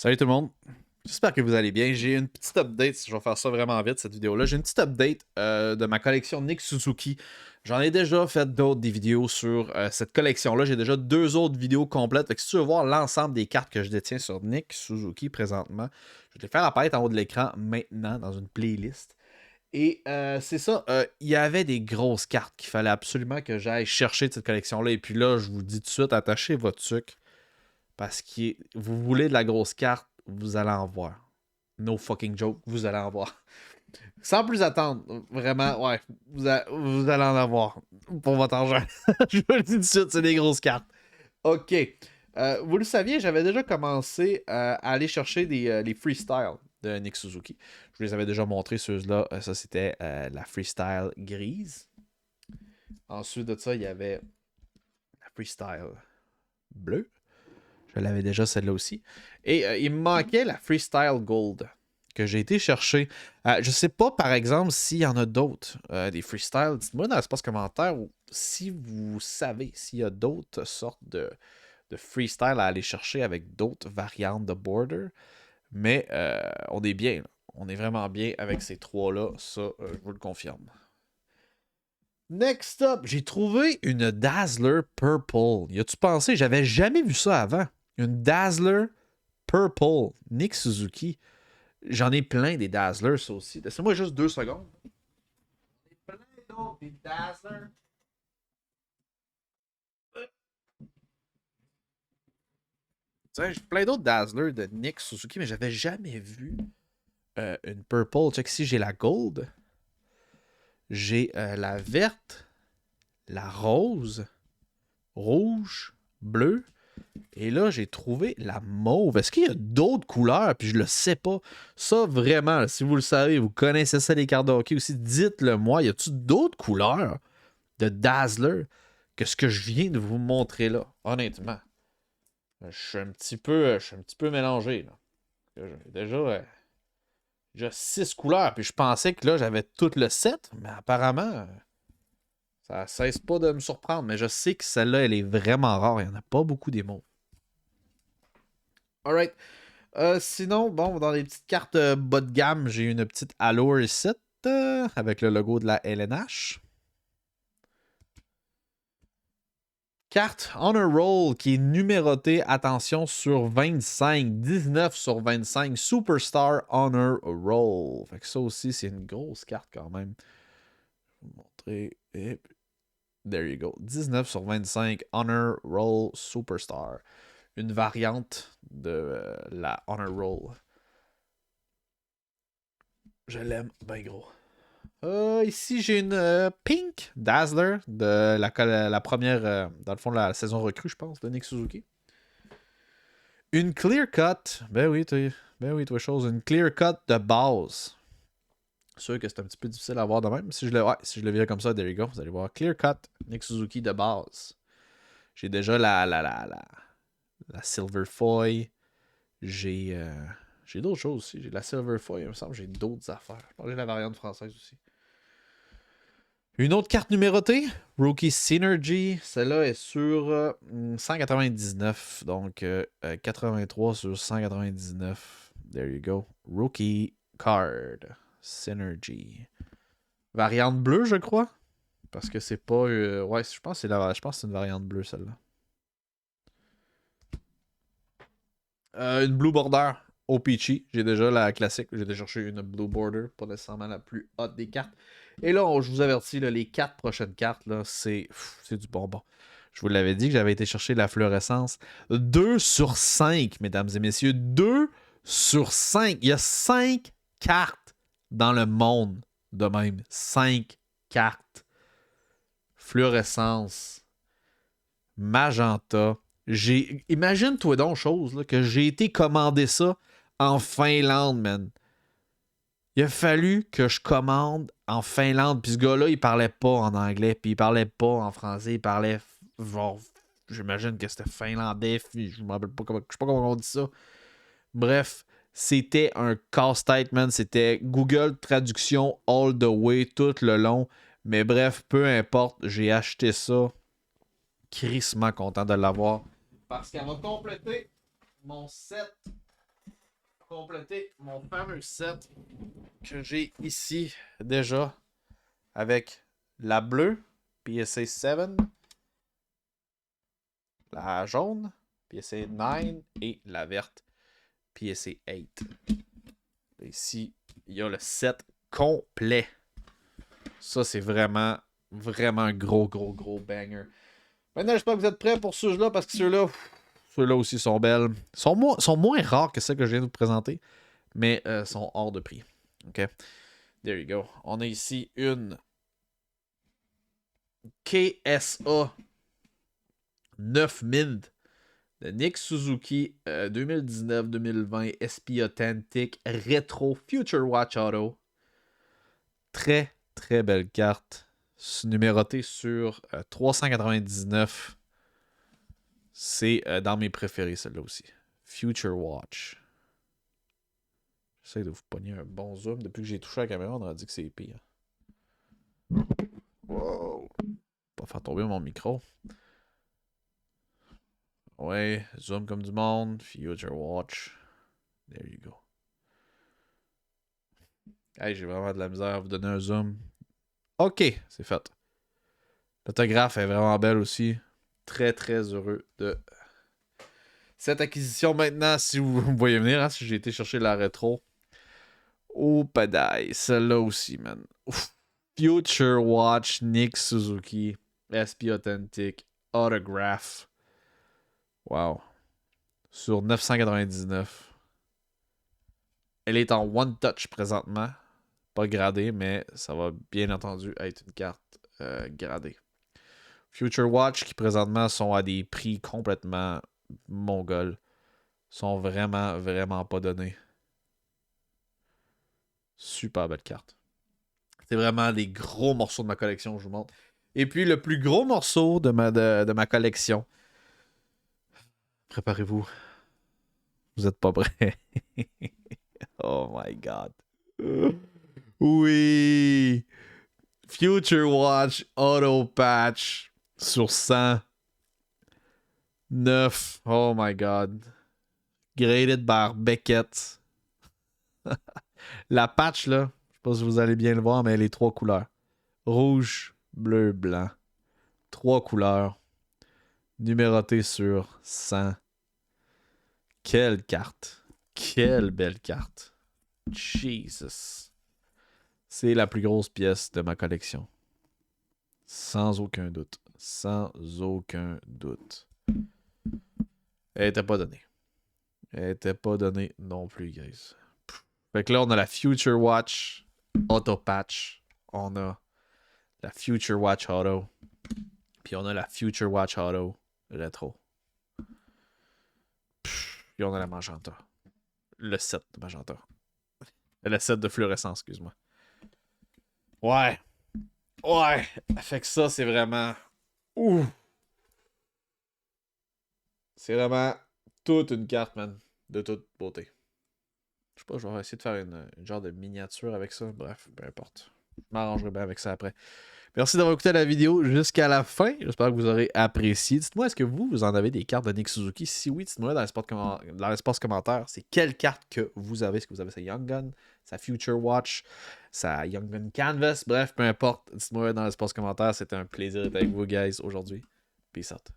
Salut tout le monde, j'espère que vous allez bien. J'ai une petite update, je vais faire ça vraiment vite cette vidéo-là. J'ai une petite update de ma collection Nick Suzuki. J'en ai déjà fait d'autres des vidéos sur cette collection-là. J'ai déjà 2 autres vidéos complètes. Fait que si tu veux voir l'ensemble des cartes que je détiens sur Nick Suzuki présentement, je vais te les faire apparaître en haut de l'écran maintenant dans une playlist. Et c'est ça, il y avait des grosses cartes qu'il fallait absolument que j'aille chercher de cette collection-là. Et puis là, je vous dis tout de suite, attachez votre sucre. Parce que vous voulez de la grosse carte, vous allez en voir. No fucking joke, vous allez en voir. Sans plus attendre, vraiment, ouais, vous allez en avoir pour votre argent. Je vous le dis tout de suite, c'est des grosses cartes. Ok. Vous le saviez, j'avais déjà commencé à aller chercher les freestyles de Nick Suzuki. Je vous les avais déjà montré, ceux-là. Ça, c'était la freestyle grise. Ensuite de ça, il y avait la freestyle bleue. Je l'avais déjà celle-là aussi. Et il me manquait la Freestyle Gold que j'ai été chercher. Je sais pas, par exemple, s'il y en a d'autres, des freestyles. Dites-moi dans l'espace commentaire si vous savez s'il y a d'autres sortes de freestyle à aller chercher avec d'autres variantes de border. Mais on est bien. Là. On est vraiment bien avec ces trois-là. Ça, je vous le confirme. Next up, j'ai trouvé une Dazzler Purple. Y a-tu pensé? J'avais jamais vu ça avant. Une Dazzler Purple. Nick Suzuki. J'en ai plein des Dazzlers, ça aussi. Laissez-moi juste 2 secondes. J'en ai plein d'autres des Dazzlers. J'ai plein d'autres Dazzlers de Nick Suzuki, mais j'avais jamais vu une Purple. Check ici, j'ai la Gold. J'ai la verte. La rose. Rouge. Bleu. Et là, j'ai trouvé la mauve. Est-ce qu'il y a d'autres couleurs? Puis je le sais pas. Ça, vraiment, si vous le savez, vous connaissez ça, les cartes de hockey aussi, dites-le moi. Y a-t-il d'autres couleurs de Dazzler que ce que je viens de vous montrer là? Honnêtement. Je suis un petit peu mélangé. Là. J'ai déjà 6 couleurs. Puis je pensais que là, j'avais tout le set. Mais apparemment, ça cesse pas de me surprendre. Mais je sais que celle-là, elle est vraiment rare. Il n'y en a pas beaucoup des mauves. Alright. Sinon, bon, dans les petites cartes bas de gamme, j'ai une petite Allure 7 avec le logo de la LNH. Carte Honor Roll qui est numérotée, attention, sur 25, 19 sur 25, Superstar Honor Roll. Fait que ça aussi, c'est une grosse carte quand même. Je vais vous montrer. Et there you go. 19 sur 25, Honor Roll Superstar. Une variante de la Honor Roll. Je l'aime bien gros. Ici, j'ai une Pink Dazzler de la première, dans le fond, la saison recrue, je pense, de Nick Suzuki. Une Clear Cut. Toi, chose. Une Clear Cut de base. Sûr que c'est un petit peu difficile à voir de même. Si je le virais comme ça, there you go. Vous allez voir Clear Cut Nick Suzuki de base. J'ai déjà la Silver Foil. J'ai d'autres choses aussi. J'ai la Silver Foil, il me semble. J'ai d'autres affaires. Je pense que j'ai la variante française aussi. Une autre carte numérotée, Rookie Synergy. Celle-là est sur 199. Donc 83 sur 199. There you go. Rookie Card. Synergy. Variante bleue, je crois. Parce que c'est pas. Ouais, je pense que c'est une variante bleue, celle-là. Une Blue Border au Peachy. J'ai déjà la classique. J'ai déjà cherché une Blue Border. Pas nécessairement la plus haute des cartes. Et là, je vous avertis, là, les 4 prochaines cartes, là, c'est du bonbon. Je vous l'avais dit que j'avais été chercher la fluorescence. 2 sur 5, mesdames et messieurs. 2 sur 5. Il y a 5 cartes dans le monde de même. 5 cartes. Fluorescence. Magenta. Imagine-toi donc, chose, là, que j'ai été commander ça en Finlande, man. Il a fallu que je commande en Finlande. Puis ce gars-là, il parlait pas en anglais. Puis il parlait pas en français. Il parlait genre. J'imagine que c'était finlandais. Je me rappelle pas comment. Je sais pas comment on dit ça. Bref, c'était un casse-tête, man. C'était Google Traduction all the way, tout le long. Mais bref, peu importe. J'ai acheté ça. Crissement content de l'avoir. Parce qu'elle va compléter mon set compléter mon fameux set que j'ai ici déjà avec la bleue, PSA 7, la jaune, PSA 9 et la verte, PSA 8. Ici, il y a le set complet. Ça, c'est vraiment, vraiment un gros banger. Maintenant, j'espère que vous êtes prêts pour ceux-là parce que ceux-là aussi sont belles. Sont moins rares que celles que je viens de vous présenter, mais sont hors de prix. OK? There you go. On a ici une KSA 9000 de Nick Suzuki 2019-2020 SP Authentic Retro Future Watch Auto. Très, très belle carte. Numérotée sur 399. C'est dans mes préférés, celle-là aussi. Future Watch. J'essaie de vous pogner un bon zoom. Depuis que j'ai touché la caméra, on a dit que c'est pire. Wow. Pas faire tomber mon micro. Ouais, zoom comme du monde. Future Watch. There you go. Hey, j'ai vraiment de la misère à vous donner un zoom. Ok, c'est fait. L'autographe est vraiment belle aussi. Très, très heureux de cette acquisition maintenant. Si vous me voyez venir, hein, si j'ai été chercher la rétro. Oh, padaille. Celle-là aussi, man. Ouf. Future Watch Nick Suzuki. SP Authentic. Autograph. Wow. Sur 999. Elle est en One Touch présentement. Pas gradée, mais ça va bien entendu être une carte gradée. Future Watch qui présentement sont à des prix complètement mongols. Sont vraiment, vraiment pas donnés. Super belle carte. C'est vraiment les gros morceaux de ma collection, je vous montre. Et puis le plus gros morceau de ma collection. Préparez-vous. Vous êtes pas prêts. Oh my god. Oui. Future Watch Auto Patch sur 100. 9. Oh my god. Graded par Beckett. La patch, là, je sais pas si vous allez bien le voir, mais elle est 3 couleurs. Rouge, bleu, blanc. 3 couleurs. Numérotées sur 100. Quelle carte. Quelle belle carte. Jesus. C'est la plus grosse pièce de ma collection. Sans aucun doute. Sans aucun doute. Elle était pas donnée. Elle était pas donnée non plus, guys. Fait que là, on a la Future Watch Auto Patch. On a la Future Watch Auto. Puis on a la Future Watch Auto Retro. Puis on a la Magenta. Le set de Magenta. Le set de fluorescence, excuse-moi. Ouais. Ouais. Fait que ça, c'est vraiment... Ouh. C'est vraiment toute une carte, man. De toute beauté. Je sais pas, je vais essayer de faire une genre de miniature avec ça. Bref, peu importe. Je m'arrangerai bien avec ça après. Merci d'avoir écouté la vidéo jusqu'à la fin. J'espère que vous aurez apprécié. Dites-moi, est-ce que vous en avez des cartes de Nick Suzuki? Si oui, dites-moi dans l'espace commentaire. C'est quelle carte que vous avez? Est-ce que vous avez sa Young Gun, sa Future Watch, sa Young Gun Canvas? Bref, peu importe. Dites-moi dans l'espace commentaire. C'était un plaisir d'être avec vous, guys, aujourd'hui. Peace out.